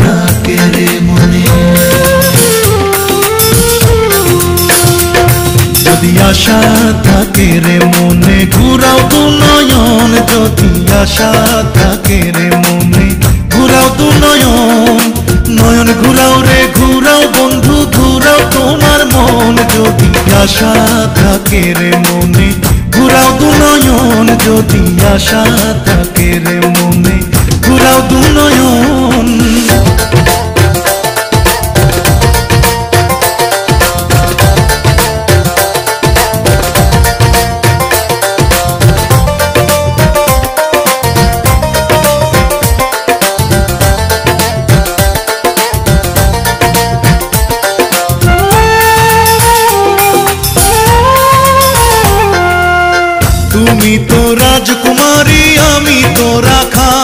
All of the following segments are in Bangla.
থাকে রে মনে, যদি আশা থাকে রে মনে ঘুরাও দু নয়ন, যদি আশা থাকে রে মনে ঘুরাও দু নয়ন, নয়ন ঘুরাও রে ঘুরাও বন্ধু ঘুরাও তোমার মন, যদি আশা থাকে রে মনে ঘুরাও দু নয়ন, যদি আশা থাকে রে মনে ঘুরাও দু নয়ন। তুমি তো রাজকুমারী আমি তো রাখাল,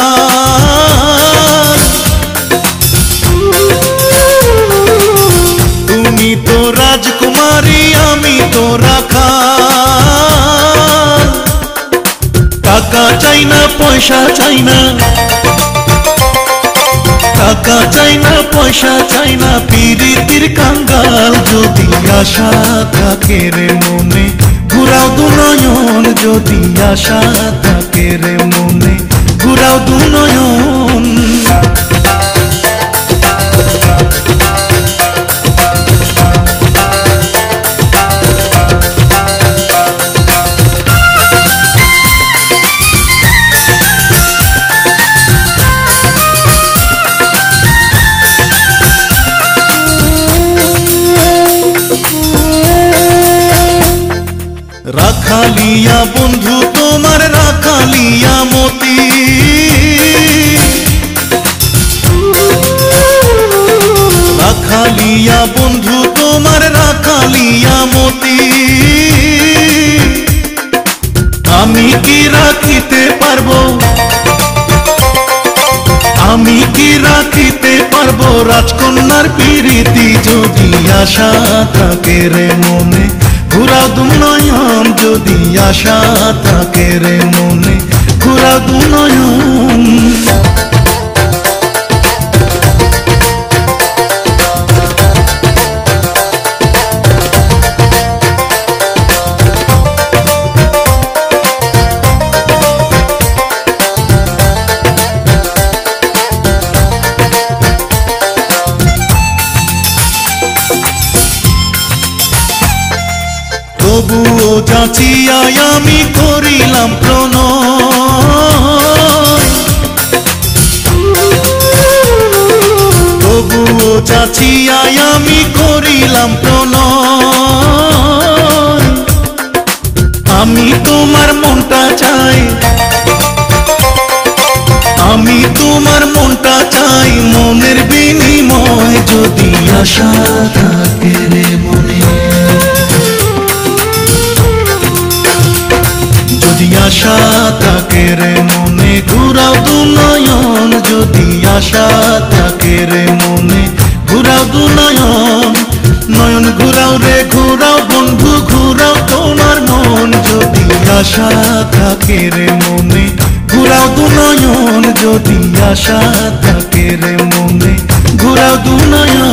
তুমি তো রাজকুমারী আমি তো রাখাল, টাকা চাই না পয়সা চাই না, টাকা চাই না পয়সা চাই না পিরিতির কাঙ্গাল, যদি আশা থাকে রে মনে ঘুরাও দু নয়ন, যদি আশা থাকে রে মনে ঘুরাও দু নয়ন। রাখালিয়া বন্ধু তোমার রাখালিয়া মতি, রাখালিয়া বন্ধু তোমার রাখালিয়া মতি, আমি কি রাখিতে পারবো, আমি কি রাখিতে পারবো রাজকন্যার প্রীতি, যদি আশা থাকে রে মনে ঘুরাও দু নয়ন, যদি আশা থাকে রে মনে ঘুরাও দু নয়ন। তবুও যাচিয়াই আমি করিলাম প্রণয়, তবুও যাচিয়াই আমি করিলাম প্রণয়, আমি তোমার মনটা চাই, আমি তোমার মনটা চাই মনের বিনিময়, যদি আশা থাকে রে মনে, যদি আশা থাকে রে মনে ঘুরাও দু নয়ন, যদি আশা থাকে রে মনে ঘুরাও দু নয়ন, নয়ন ঘুরাও রে ঘুরাও বন্ধু ঘুরাও তোমার মন, যদি আশা থাকে রে মনে ঘুরাও দু নয়ন, যদি আশা থাকে রে মনে ঘুরাও দু নয়ন।